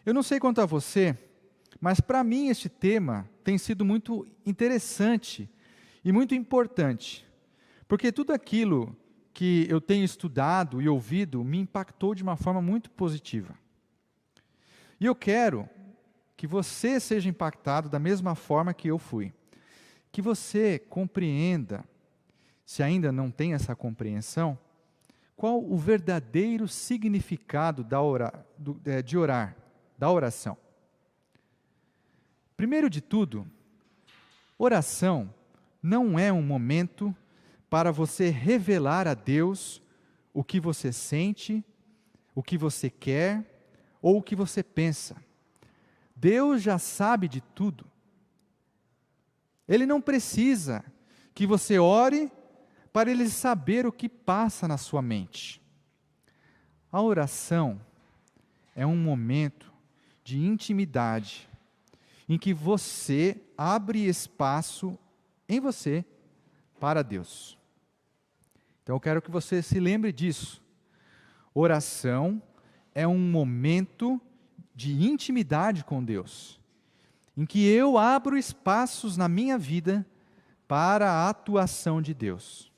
Eu não sei quanto a você, mas para mim este tema tem sido muito interessante e muito importante, porque tudo aquilo que eu tenho estudado e ouvido me impactou de uma forma muito positiva. E eu quero que você seja impactado da mesma forma que eu fui. Que você compreenda, se ainda não tem essa compreensão, qual o verdadeiro significado de orar, da oração. Primeiro de tudo, oração não é um momento para você revelar a Deus o que você sente, o que você quer ou o que você pensa. Deus já sabe de tudo. Ele não precisa que você ore para Ele saber o que passa na sua mente. A oração é um momento de intimidade, em que você abre espaço em você para Deus. Então eu quero que você se lembre disso. Oração é um momento de intimidade com Deus, em que eu abro espaços na minha vida para a atuação de Deus.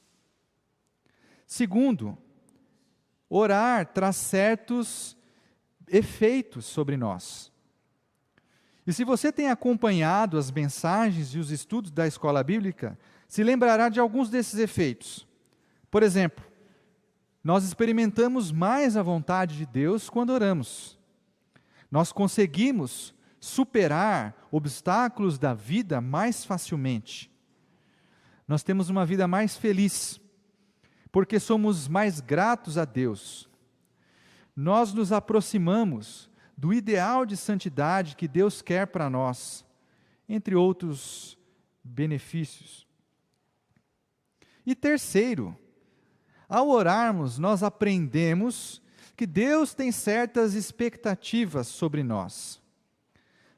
Segundo, orar traz certos efeitos sobre nós. E se você tem acompanhado as mensagens e os estudos da escola bíblica, se lembrará de alguns desses efeitos. Por exemplo, nós experimentamos mais a vontade de Deus quando oramos. Nós conseguimos superar obstáculos da vida mais facilmente. Nós temos uma vida mais feliz, porque somos mais gratos a Deus. Nós nos aproximamos do ideal de santidade que Deus quer para nós, entre outros benefícios. E terceiro, ao orarmos, nós aprendemos que Deus tem certas expectativas sobre nós.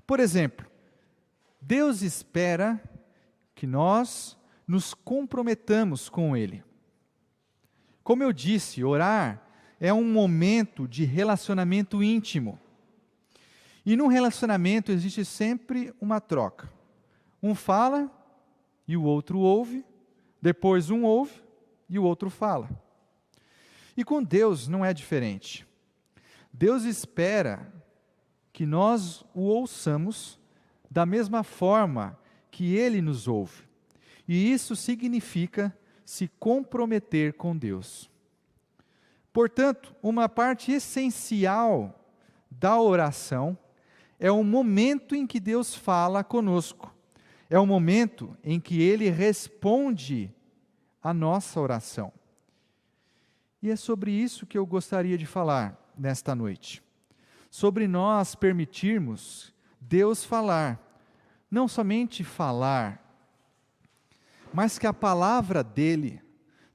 Por exemplo, Deus espera que nós nos comprometamos com Ele. Como eu disse, orar é um momento de relacionamento íntimo. E num relacionamento existe sempre uma troca. Um fala e o outro ouve, depois um ouve e o outro fala. E com Deus não é diferente. Deus espera que nós o ouçamos da mesma forma que Ele nos ouve. E isso significa se comprometer com Deus. Portanto, uma parte essencial da oração é o momento em que Deus fala conosco. É o momento em que Ele responde a nossa oração. E é sobre isso que eu gostaria de falar nesta noite. Sobre nós permitirmos Deus falar. Não somente falar, mas que a palavra dEle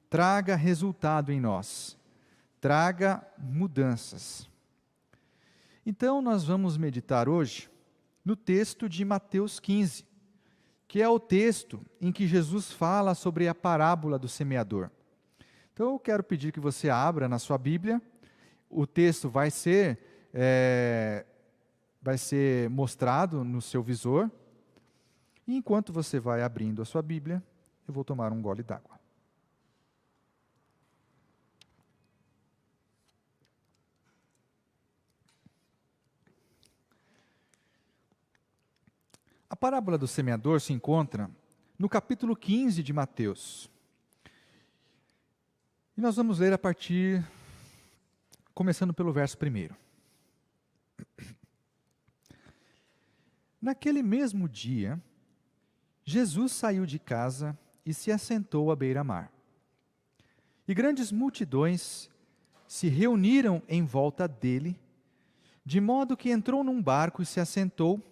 traga resultado em nós. Traga mudanças. Então, nós vamos meditar hoje no texto de Mateus 15, que é o texto em que Jesus fala sobre a parábola do semeador. Então, eu quero pedir que você abra na sua Bíblia. O texto vai ser mostrado no seu visor. E enquanto você vai abrindo a sua Bíblia, eu vou tomar um gole d'água. A parábola do semeador se encontra no capítulo 15 de Mateus. E nós vamos ler começando pelo verso 1. Naquele mesmo dia, Jesus saiu de casa e se assentou à beira-mar. E grandes multidões se reuniram em volta dele, de modo que entrou num barco e se assentou,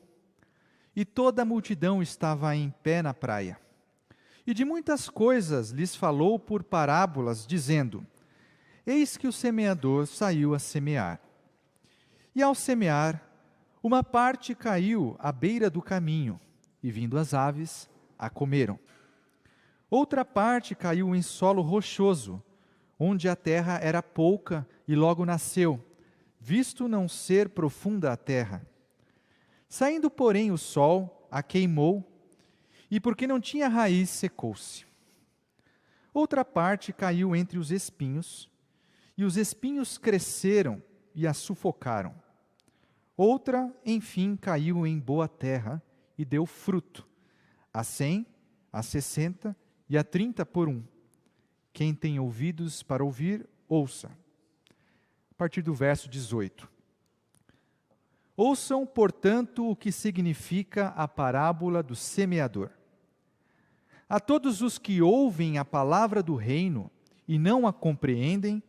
e toda a multidão estava em pé na praia. E de muitas coisas lhes falou por parábolas, dizendo: Eis que o semeador saiu a semear. E ao semear, uma parte caiu à beira do caminho, e vindo as aves, a comeram. Outra parte caiu em solo rochoso, onde a terra era pouca e logo nasceu, visto não ser profunda a terra. Saindo, porém, o sol a queimou, e porque não tinha raiz, secou-se. Outra parte caiu entre os espinhos, e os espinhos cresceram e a sufocaram. Outra, enfim, caiu em boa terra e deu fruto, a 100, a 60 e a 30 por um. Quem tem ouvidos para ouvir, ouça. A partir do verso 18. Ouçam, portanto, o que significa a parábola do semeador. A todos os que ouvem a palavra do reino e não a compreendem,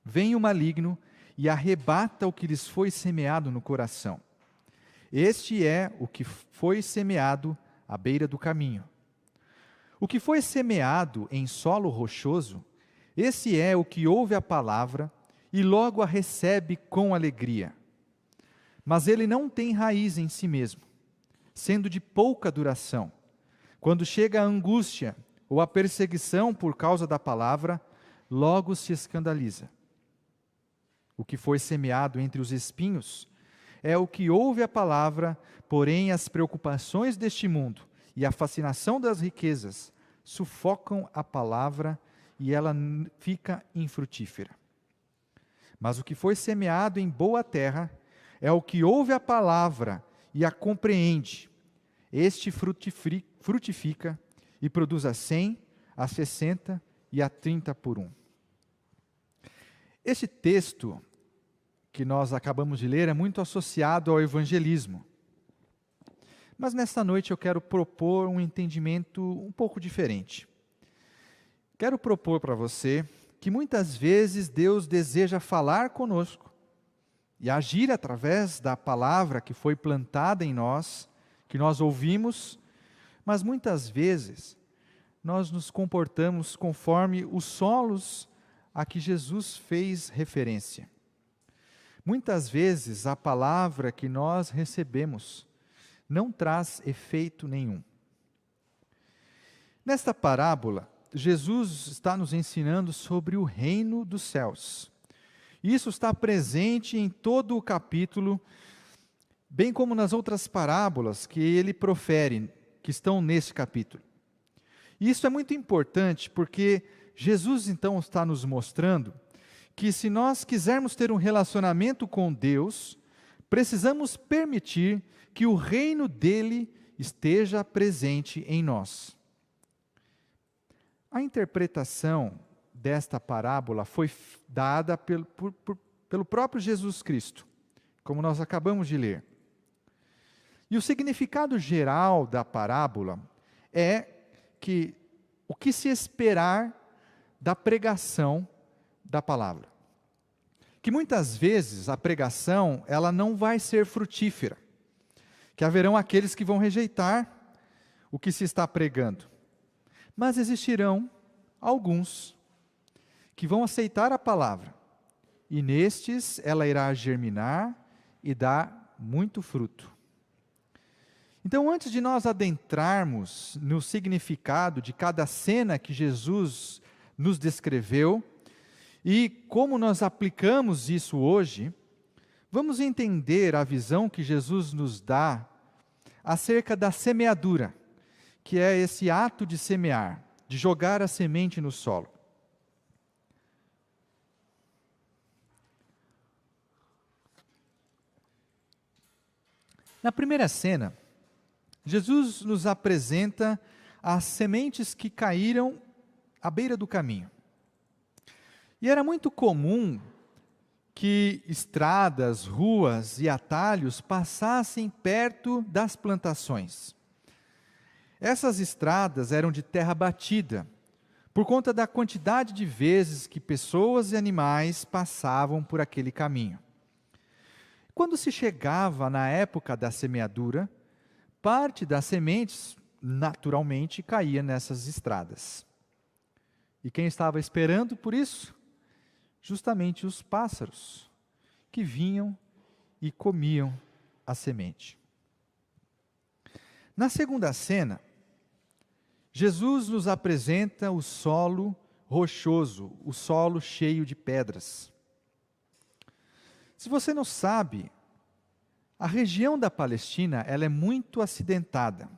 vem o maligno e arrebata o que lhes foi semeado no coração. Este é o que foi semeado à beira do caminho. O que foi semeado em solo rochoso, esse é o que ouve a palavra e logo a recebe com alegria. Mas ele não tem raiz em si mesmo, sendo de pouca duração. Quando chega a angústia ou a perseguição por causa da palavra, logo se escandaliza. O que foi semeado entre os espinhos é o que ouve a palavra, porém as preocupações deste mundo e a fascinação das riquezas sufocam a palavra e ela fica infrutífera. Mas o que foi semeado em boa terra é o que ouve a palavra e a compreende. Este frutifica e produz a 100, a 60 e a 30 por um. Este texto que nós acabamos de ler é muito associado ao evangelismo. Mas nesta noite eu quero propor um entendimento um pouco diferente. Quero propor para você que muitas vezes Deus deseja falar conosco e agir através da palavra que foi plantada em nós, que nós ouvimos, mas muitas vezes nós nos comportamos conforme os solos a que Jesus fez referência. Muitas vezes a palavra que nós recebemos não traz efeito nenhum. Nesta parábola, Jesus está nos ensinando sobre o reino dos céus. Isso está presente em todo o capítulo, bem como nas outras parábolas que ele profere, que estão nesse capítulo. E isso é muito importante porque Jesus então está nos mostrando que se nós quisermos ter um relacionamento com Deus, precisamos permitir que o reino dele esteja presente em nós. A interpretação desta parábola foi dada pelo próprio Jesus Cristo, como nós acabamos de ler. E o significado geral da parábola é que o que se esperar da pregação da palavra. Que muitas vezes a pregação ela não vai ser frutífera, que haverão aqueles que vão rejeitar o que se está pregando, mas existirão alguns que vão aceitar a palavra, e nestes ela irá germinar e dar muito fruto. Então, antes de nós adentrarmos no significado de cada cena que Jesus nos descreveu, e como nós aplicamos isso hoje, vamos entender a visão que Jesus nos dá acerca da semeadura, que é esse ato de semear, de jogar a semente no solo. Na primeira cena, Jesus nos apresenta as sementes que caíram à beira do caminho. E era muito comum que estradas, ruas e atalhos passassem perto das plantações. Essas estradas eram de terra batida, por conta da quantidade de vezes que pessoas e animais passavam por aquele caminho. Quando se chegava na época da semeadura, parte das sementes, naturalmente, caía nessas estradas. E quem estava esperando por isso? Justamente os pássaros, que vinham e comiam a semente. Na segunda cena, Jesus nos apresenta o solo rochoso, o solo cheio de pedras. Se você não sabe, A região da Palestina, ela é muito acidentada.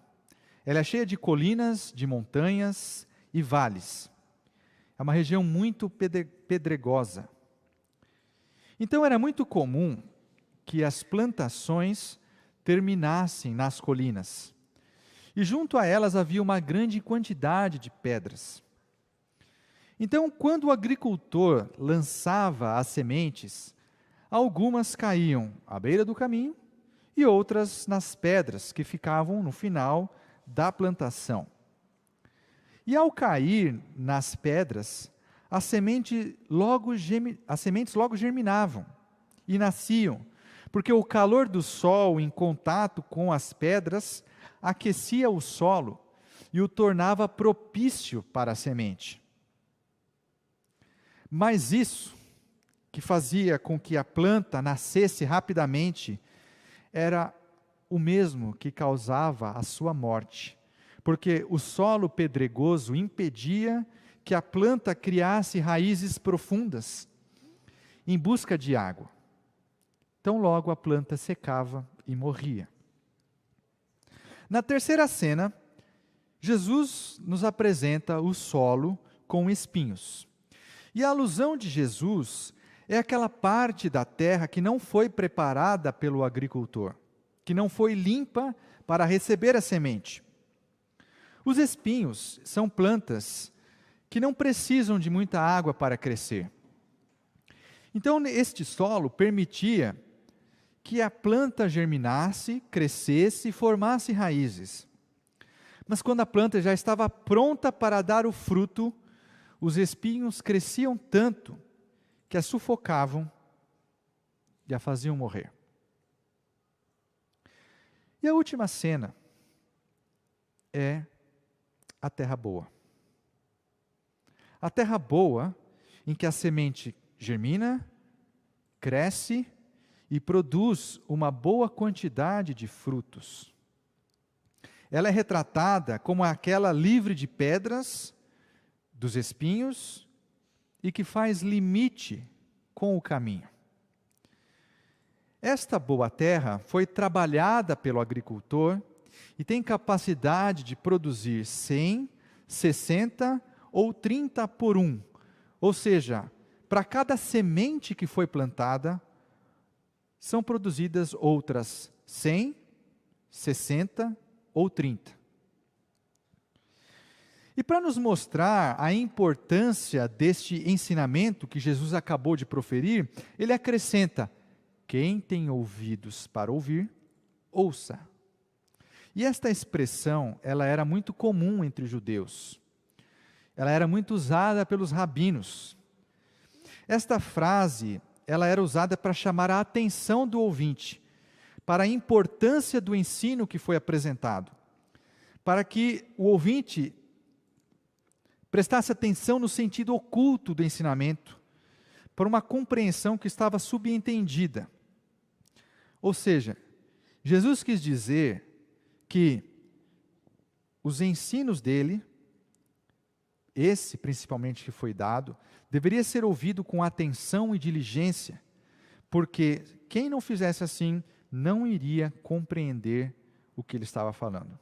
Ela é cheia de colinas, de montanhas e vales. É uma região muito pedregosa. Então era muito comum que as plantações terminassem nas colinas. E junto a elas havia uma grande quantidade de pedras. Então, quando o agricultor lançava as sementes, algumas caíam à beira do caminho e outras nas pedras que ficavam no final da plantação. E ao cair nas pedras, as sementes logo germinavam e nasciam, porque o calor do sol em contato com as pedras aquecia o solo e o tornava propício para a semente. Mas isso, que fazia com que a planta nascesse rapidamente, era o mesmo que causava a sua morte, porque o solo pedregoso impedia que a planta criasse raízes profundas em busca de água. Então logo a planta secava e morria. Na terceira cena, Jesus nos apresenta o solo com espinhos. E a alusão de Jesus é aquela parte da terra que não foi preparada pelo agricultor, que não foi limpa para receber a semente. Os espinhos são plantas que não precisam de muita água para crescer. Então, este solo permitia que a planta germinasse, crescesse e formasse raízes. Mas quando a planta já estava pronta para dar o fruto, os espinhos cresciam tanto que a sufocavam e a faziam morrer. E a última cena é a terra boa. A terra boa em que a semente germina, cresce e produz uma boa quantidade de frutos. Ela é retratada como aquela livre de pedras, dos espinhos, e que faz limite com o caminho. Esta boa terra foi trabalhada pelo agricultor e tem capacidade de produzir 100, 60 ou 30 por 1. Ou seja, para cada semente que foi plantada, são produzidas outras 100, 60 ou 30. E para nos mostrar a importância deste ensinamento que Jesus acabou de proferir, ele acrescenta: quem tem ouvidos para ouvir, ouça. E esta expressão, ela era muito comum entre os judeus. Ela era muito usada pelos rabinos. Esta frase, ela era usada para chamar a atenção do ouvinte, para a importância do ensino que foi apresentado, para que o ouvinte prestasse atenção no sentido oculto do ensinamento, para uma compreensão que estava subentendida. Ou seja, Jesus quis dizer que os ensinos dele, esse principalmente que foi dado, deveria ser ouvido com atenção e diligência, porque quem não fizesse assim não iria compreender o que ele estava falando.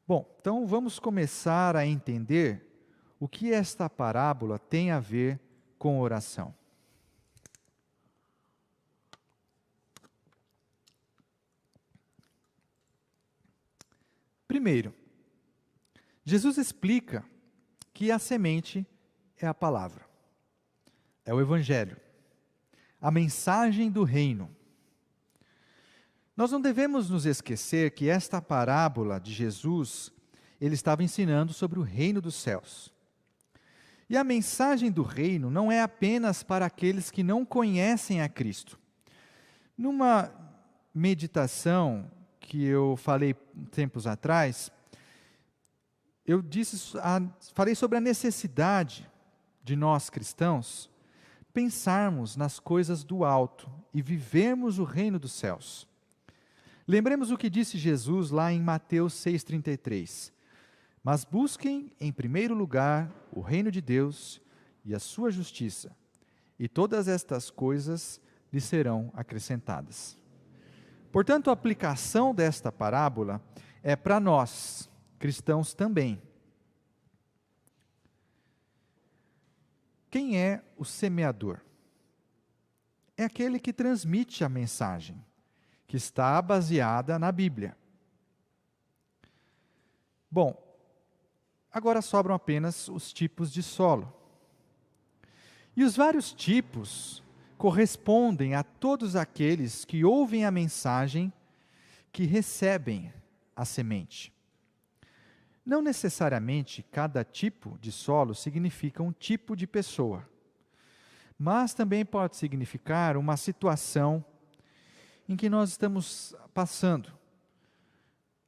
Bom, então vamos começar a entender o que esta parábola tem a ver com oração. Primeiro, Jesus explica que a semente é a palavra, é o Evangelho, a mensagem do reino. Nós não devemos nos esquecer que esta parábola de Jesus, ele estava ensinando sobre o reino dos céus. E a mensagem do reino não é apenas para aqueles que não conhecem a Cristo. Numa meditação que eu falei tempos atrás, falei sobre a necessidade de nós cristãos pensarmos nas coisas do alto e vivermos o reino dos céus. Lembremos o que disse Jesus lá em Mateus 6,33. Mas busquem em primeiro lugar o reino de Deus e a sua justiça, e todas estas coisas lhe serão acrescentadas. Portanto, a aplicação desta parábola é para nós, cristãos também. Quem é o semeador? É aquele que transmite a mensagem, que está baseada na Bíblia. Bom, agora sobram apenas os tipos de solo. E os vários tipos correspondem a todos aqueles que ouvem a mensagem, que recebem a semente. Não necessariamente cada tipo de solo significa um tipo de pessoa, mas também pode significar uma situação em que nós estamos passando,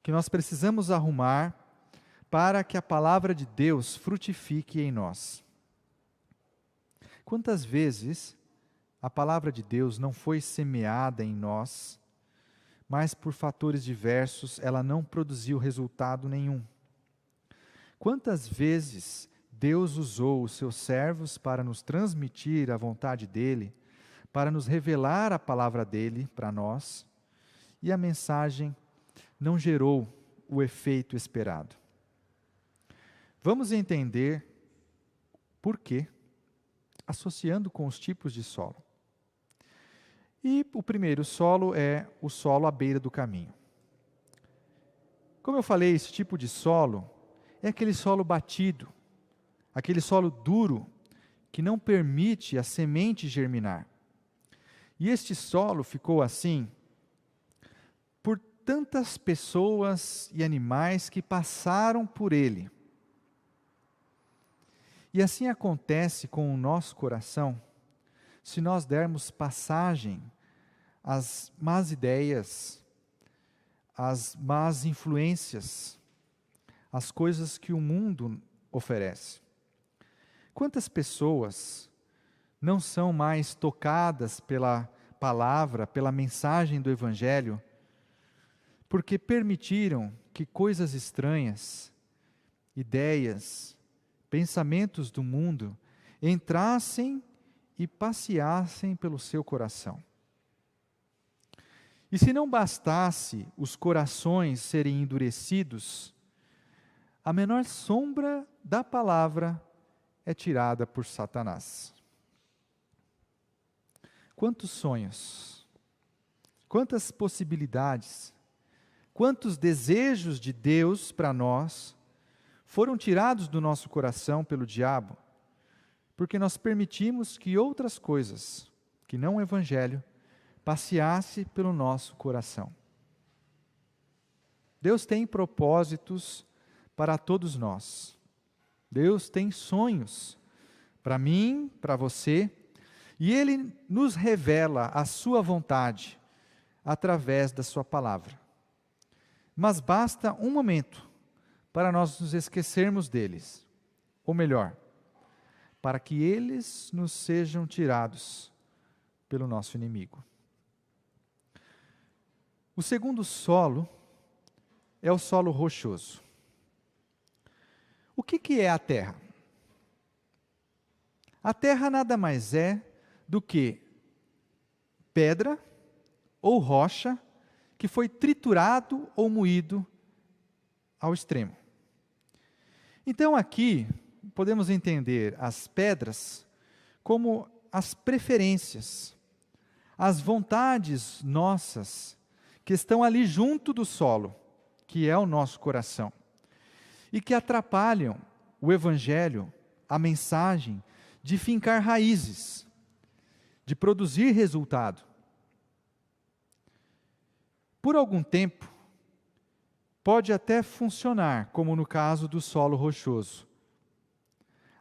que nós precisamos arrumar para que a palavra de Deus frutifique em nós. Quantas vezes a palavra de Deus não foi semeada em nós, mas por fatores diversos ela não produziu resultado nenhum? Quantas vezes Deus usou os seus servos para nos transmitir a vontade dEle, para nos revelar a palavra dEle para nós, e a mensagem não gerou o efeito esperado? Vamos entender por quê, associando com os tipos de solo. E o primeiro solo é o solo à beira do caminho. Como eu falei, esse tipo de solo é aquele solo batido, aquele solo duro, que não permite a semente germinar. E este solo ficou assim por tantas pessoas e animais que passaram por ele. E assim acontece com o nosso coração, se nós dermos passagem às más ideias, às más influências, às coisas que o mundo oferece. Quantas pessoas não são mais tocadas pela palavra, pela mensagem do Evangelho, porque permitiram que coisas estranhas, ideias, pensamentos do mundo entrassem e passeassem pelo seu coração. E se não bastasse os corações serem endurecidos, a menor sombra da palavra é tirada por Satanás. Quantos sonhos, quantas possibilidades, quantos desejos de Deus para nós foram tirados do nosso coração pelo diabo, porque nós permitimos que outras coisas, que não o Evangelho, passeasse pelo nosso coração. Deus tem propósitos para todos nós. Deus tem sonhos para mim, para você, e Ele nos revela a sua vontade através da sua palavra. Mas basta um momento para nós nos esquecermos deles, ou melhor, para que eles nos sejam tirados pelo nosso inimigo. O segundo solo é o solo rochoso. O que é a terra? A terra nada mais é do que pedra ou rocha que foi triturado ou moído ao extremo. Então aqui podemos entender as pedras como as preferências, as vontades nossas que estão ali junto do solo, que é o nosso coração, e que atrapalham o Evangelho, a mensagem, de fincar raízes, de produzir resultado. Por algum tempo, pode até funcionar, como no caso do solo rochoso.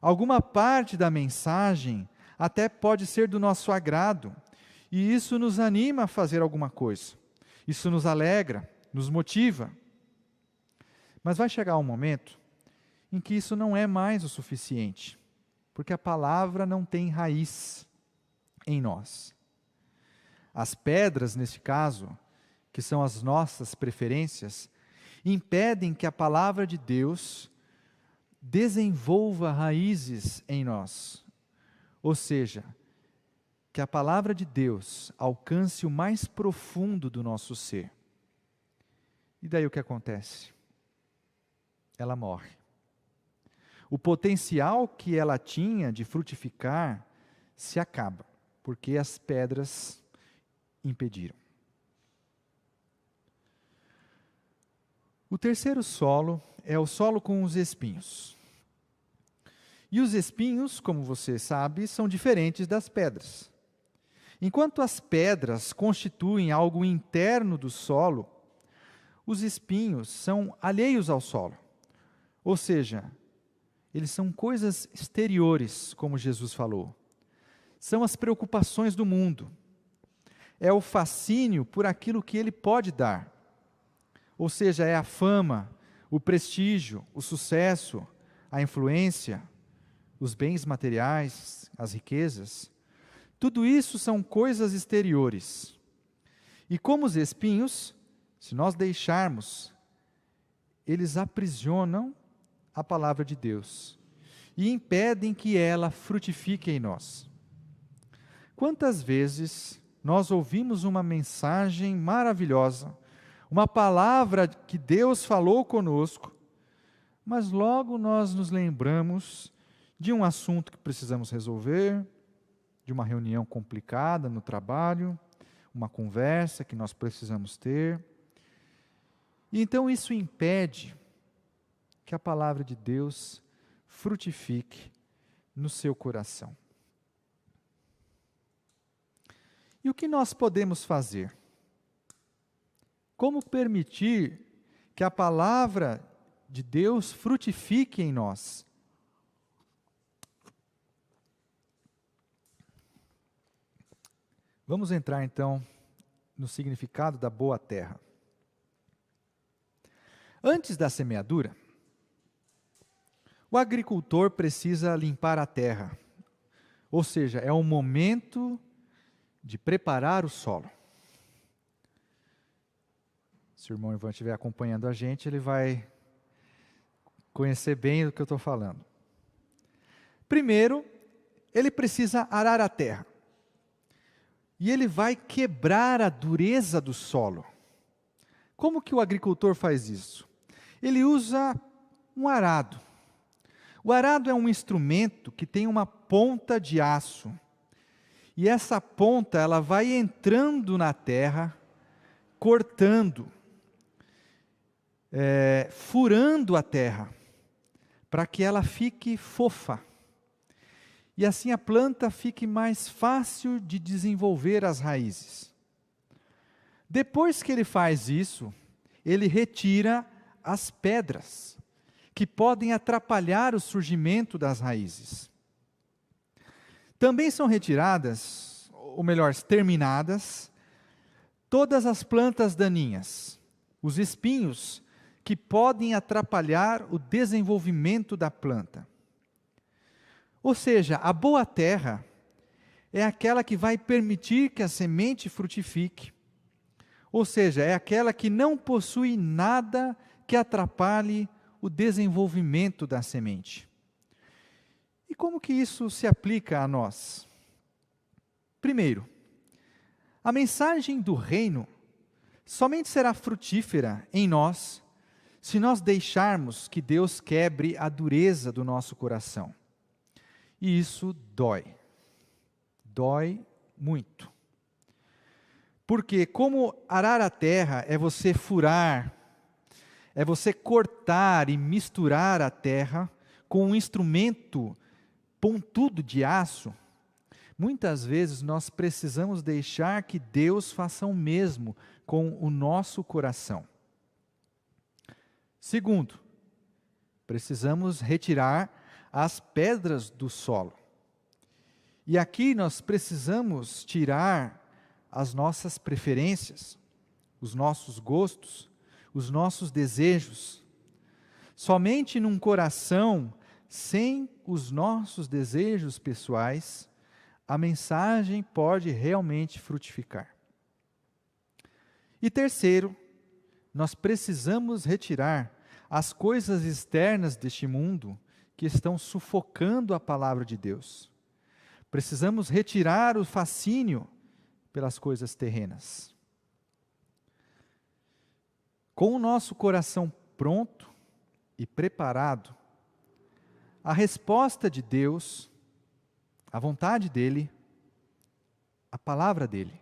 Alguma parte da mensagem até pode ser do nosso agrado, e isso nos anima a fazer alguma coisa. Isso nos alegra, nos motiva. Mas vai chegar um momento em que isso não é mais o suficiente, porque a palavra não tem raiz em nós. As pedras, nesse caso, que são as nossas preferências, impedem que a palavra de Deus desenvolva raízes em nós. Ou seja, que a palavra de Deus alcance o mais profundo do nosso ser. E daí o que acontece? Ela morre. O potencial que ela tinha de frutificar se acaba, porque as pedras impediram. O terceiro solo é o solo com os espinhos. E os espinhos, como você sabe, são diferentes das pedras. Enquanto as pedras constituem algo interno do solo, os espinhos são alheios ao solo. Ou seja, eles são coisas exteriores, como Jesus falou. São as preocupações do mundo. É o fascínio por aquilo que ele pode dar. Ou seja, é a fama, o prestígio, o sucesso, a influência, os bens materiais, as riquezas. Tudo isso são coisas exteriores. E como os espinhos, se nós deixarmos, eles aprisionam a palavra de Deus e impedem que ela frutifique em nós. Quantas vezes nós ouvimos uma mensagem maravilhosa, uma palavra que Deus falou conosco, mas logo nós nos lembramos de um assunto que precisamos resolver, de uma reunião complicada no trabalho, uma conversa que nós precisamos ter. E então isso impede que a palavra de Deus frutifique no seu coração. E o que nós podemos fazer? Como permitir que a palavra de Deus frutifique em nós? Vamos entrar então no significado da boa terra. Antes da semeadura, o agricultor precisa limpar a terra, ou seja, é o momento de preparar o solo. Se o irmão Ivan estiver acompanhando a gente, ele vai conhecer bem do que eu estou falando. Primeiro, ele precisa arar a terra. E ele vai quebrar a dureza do solo. Como que o agricultor faz isso? Ele usa um arado. O arado é um instrumento que tem uma ponta de aço. E essa ponta, ela vai entrando na terra, cortando, furando a terra, para que ela fique fofa. E assim a planta fique mais fácil de desenvolver as raízes. Depois que ele faz isso, ele retira as pedras, que podem atrapalhar o surgimento das raízes. Também são retiradas, ou melhor, exterminadas, todas as plantas daninhas, os espinhos que podem atrapalhar o desenvolvimento da planta. Ou seja, a boa terra é aquela que vai permitir que a semente frutifique. Ou seja, é aquela que não possui nada que atrapalhe o desenvolvimento da semente. E como que isso se aplica a nós? Primeiro, a mensagem do reino somente será frutífera em nós se nós deixarmos que Deus quebre a dureza do nosso coração. E isso dói. Dói muito. Porque como arar a terra é você furar, é você cortar e misturar a terra com um instrumento pontudo de aço, muitas vezes nós precisamos deixar que Deus faça o mesmo com o nosso coração. Segundo, precisamos retirar as pedras do solo. E aqui nós precisamos tirar as nossas preferências, os nossos gostos, os nossos desejos. Somente num coração sem os nossos desejos pessoais, a mensagem pode realmente frutificar. E terceiro, nós precisamos retirar as coisas externas deste mundo que estão sufocando a palavra de Deus. Precisamos retirar o fascínio pelas coisas terrenas. Com o nosso coração pronto e preparado, a resposta de Deus, a vontade dEle, a palavra dEle,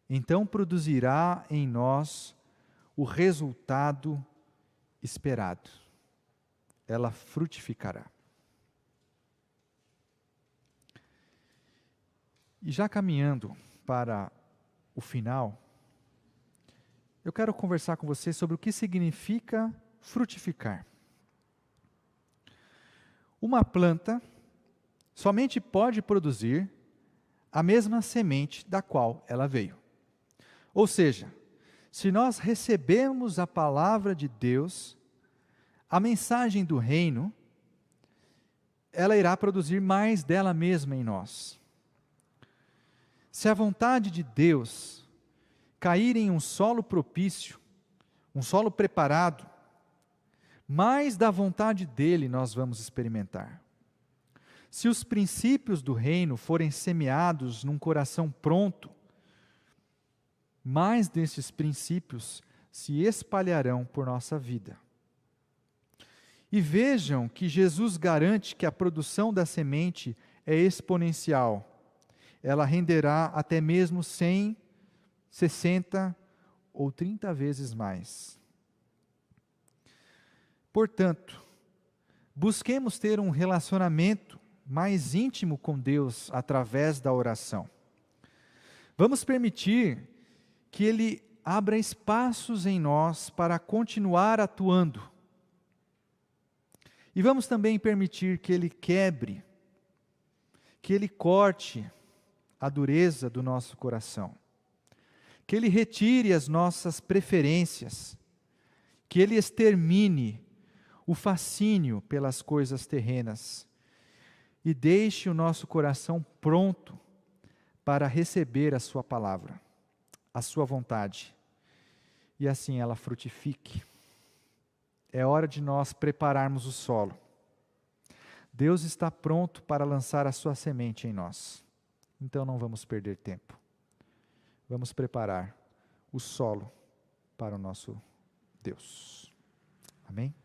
então produzirá em nós o resultado esperado. Ela frutificará. E já caminhando para o final, eu quero conversar com você sobre o que significa frutificar. Uma planta somente pode produzir a mesma semente da qual ela veio. Ou seja, se nós recebemos a palavra de Deus, a mensagem do reino, ela irá produzir mais dela mesma em nós. Se a vontade de Deus cair em um solo propício, um solo preparado, mais da vontade dele nós vamos experimentar. Se os princípios do reino forem semeados num coração pronto, mais desses princípios se espalharão por nossa vida. E vejam que Jesus garante que a produção da semente é exponencial. Ela renderá até mesmo 100, 60 ou 30 vezes mais. Portanto, busquemos ter um relacionamento mais íntimo com Deus através da oração. Vamos permitir que Ele abra espaços em nós para continuar atuando. E vamos também permitir que Ele quebre, que Ele corte a dureza do nosso coração, que Ele retire as nossas preferências, que Ele extermine o fascínio pelas coisas terrenas e deixe o nosso coração pronto para receber a sua palavra, a sua vontade, e assim ela frutifique. É hora de nós prepararmos o solo. Deus está pronto para lançar a sua semente em nós. Então não vamos perder tempo. Vamos preparar o solo para o nosso Deus. Amém?